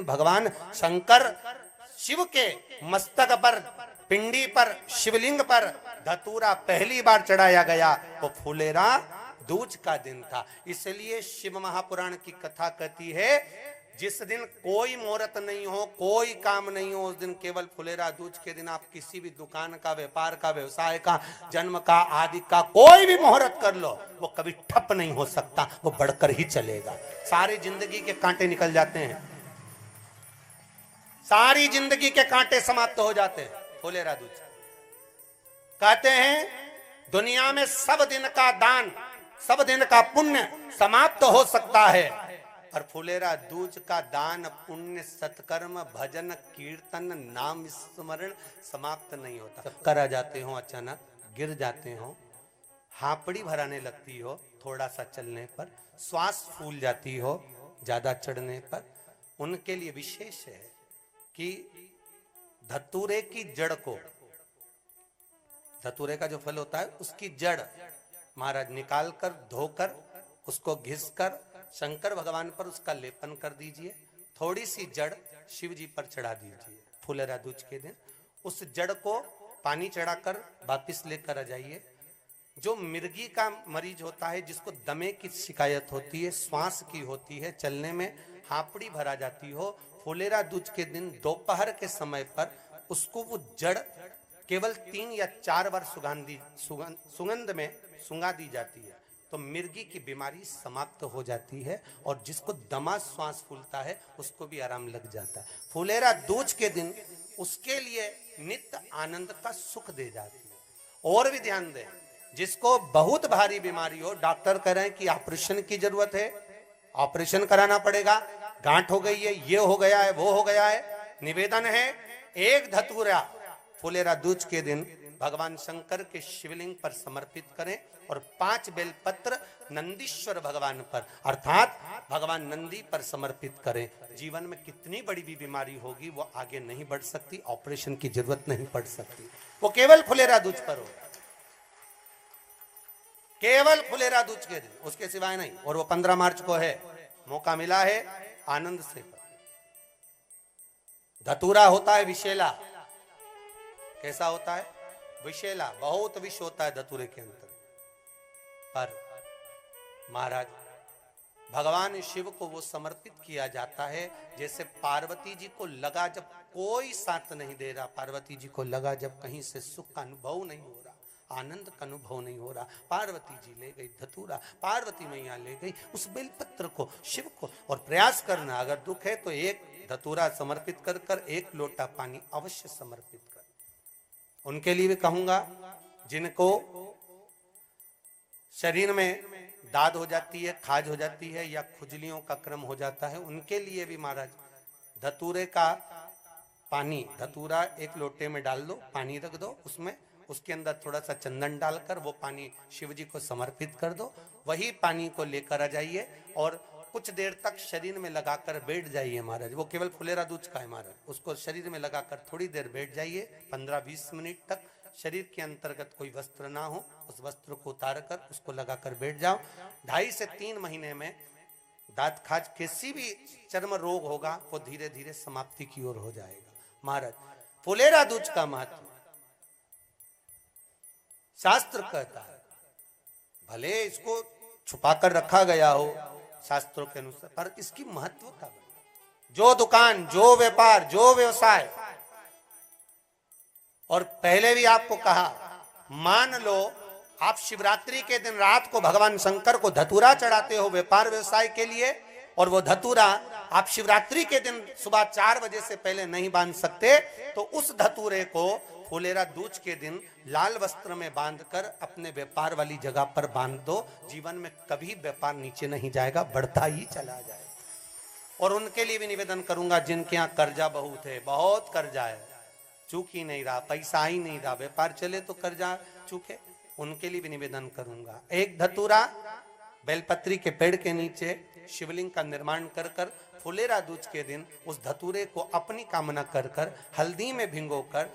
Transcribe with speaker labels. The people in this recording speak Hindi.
Speaker 1: भगवान शंकर शिव के मस्तक पर, पिंडी पर, शिवलिंग पर धतूरा पहली बार चढ़ाया गया, वो फुलेरा दूज का दिन था। इसलिए शिव महापुराण की कथा कहती है जिस दिन कोई मुहूर्त नहीं हो, कोई काम नहीं हो, उस दिन केवल फुलेरा दूज के दिन आप किसी भी दुकान का, व्यापार का, व्यवसाय का, जन्म का, आदि का कोई भी मुहूर्त कर लो, वो कभी ठप नहीं हो सकता, वो बढ़कर ही चलेगा। सारी जिंदगी के कांटे निकल जाते हैं, सारी जिंदगी के कांटे समाप्त हो जाते हैं फुलेरा दूज। कहते हैं दुनिया में सब दिन का दान, सब दिन का पुण्य समाप्त हो सकता है, और फुलेरा दूज का दान, पुण्य, सत्कर्म, भजन, कीर्तन, नाम स्मरण समाप्त नहीं होता। चक्कर आ जाते हो, अचानक गिर जाते हो, हापड़ी भराने लगती हो थोड़ा सा चलने पर, श्वास फूल जाती हो ज्यादा चढ़ने पर, उनके लिए विशेष है कि धतूरे की जड़ को, धतूरे का जो फल होता है उसकी जड़ महाराज निकाल कर, धोकर, उसको घिसकर शंकर भगवान पर उसका लेपन कर दीजिए। थोड़ी सी जड़ शिव जी पर चढ़ा दीजिए फुलेरा दूज के दिन। उस जड़ को पानी चढ़ाकर वापिस लेकर आ जाइए। जो मिर्गी का मरीज होता है, जिसको दमे की शिकायत होती है, श्वास की होती है, चलने में हापड़ी भरा जाती हो, फुलेरा दूज के दिन दोपहर के समय पर उसको वो जड़ केवल 3 या 4 बार सुगंध में सुंगा दी जाती है, तो मिर्गी की बीमारी समाप्त हो जाती है, और जिसको दमा श्वास फूलता है उसको भी आराम लग जाता है। फुलेरा दूज के दिन उसके लिए नित्य आनंद का सुख दे जाती है। और भी ध्यान दें, जिसको बहुत भारी बीमारी हो, डॉक्टर कह रहे हैं कि ऑपरेशन की जरूरत है, ऑपरेशन कराना पड़ेगा, गांठ हो गई है, ये हो गया है, वो हो गया है, निवेदन है एक धतूरा फुलेरा दूज के दिन भगवान शंकर के शिवलिंग पर समर्पित करें, और 5 बेलपत्र नंदीश्वर भगवान पर अर्थात भगवान नंदी पर समर्पित करें। जीवन में कितनी बड़ी भी बीमारी होगी वो आगे नहीं बढ़ सकती, ऑपरेशन की जरूरत नहीं पड़ सकती, वो केवल फुलेरा दूज पर हो, केवल फुलेरा दूज के दिन, उसके सिवाय नहीं। और वो 15 मार्च को है, मौका मिला है, आनंद से। धतूरा होता है विषैला। कैसा होता है? विषैला, बहुत विष होता है धतूरे के अंदर। पर महाराज भगवान शिव को वो समर्पित किया जाता है जैसे पार्वती जी को लगा, जब कोई साथ नहीं दे रहा, पार्वती जी को लगा जब कहीं से सुख का अनुभव नहीं हो रहा, आनंद का अनुभव नहीं हो रहा, पार्वती जी ले गई धतूरा, पार्वती मैया ले गई उस बेलपत्र को शिव को। और प्रयास करना, अगर दुख है तो एक धतूरा समर्पित कर कर 1 लोटा पानी अवश्य समर्पित कर। उनके लिए भी कहूंगा जिनको शरीर में दाद हो जाती है, खाज हो जाती है, या खुजलियों का क्रम हो जाता है, उनके लिए भी महाराज धतूरे का पानी, धतूरा 1 लोटे में डाल दो, पानी रख दो उसमें, उसके अंदर थोड़ा सा चंदन डालकर वो पानी शिव जी को समर्पित कर दो। वही पानी को लेकर आ जाइए और कुछ देर तक शरीर में लगाकर बैठ जाइए महाराज। वो केवल फुलेरा दूज का है महाराज, उसको शरीर में लगाकर थोड़ी देर बैठ जाइए, 15-20 मिनट तक। शरीर के अंतर्गत कोई वस्त्र ना हो, उस वस्त्र को उतार कर उसको लगाकर बैठ जाओ। 2.5 से 3 महीने में दांत खाज, किसी भी चर्म रोग होगा, वो धीरे धीरे समाप्ति की ओर हो जाएगा। महाराज फुलेरा दूज का महत्व शास्त्र कहता है, भले इसको छुपा कर रखा गया हो शास्त्रों के अनुसार, पर इसकी महत्व का जो दुकान, जो व्यापार, जो व्यवसाय, और पहले भी आपको कहा, मान लो आप शिवरात्रि के दिन रात को भगवान शंकर को धतूरा चढ़ाते हो व्यापार व्यवसाय के लिए, और वो धतूरा आप शिवरात्रि के दिन सुबह 4 बजे से पहले नहीं बांध सकते, तो उस धतूरे को फुलेरा दूज के दिन लाल वस्त्र में बांधकर अपने व्यापार वाली जगह पर बांध दो। जीवन में कभी व्यापार नीचे नहीं जाएगा, बढ़ता ही चला जाएगा। और उनके लिए भी निवेदन करूंगा जिनके यहाँ कर्जा बहुत है, बहुत कर्जा है, चूक ही नहीं रहा, पैसा ही नहीं रहा, व्यापार चले तो कर्जा चूके, उनके लिए भी निवेदन करूंगा, एक धतूरा बेलपत्री के पेड़ के नीचे शिवलिंग का निर्माण कर कर फुलेरा दूज के दिन उस धतूरे को अपनी कामना कर कर हल्दी में भिंगोकर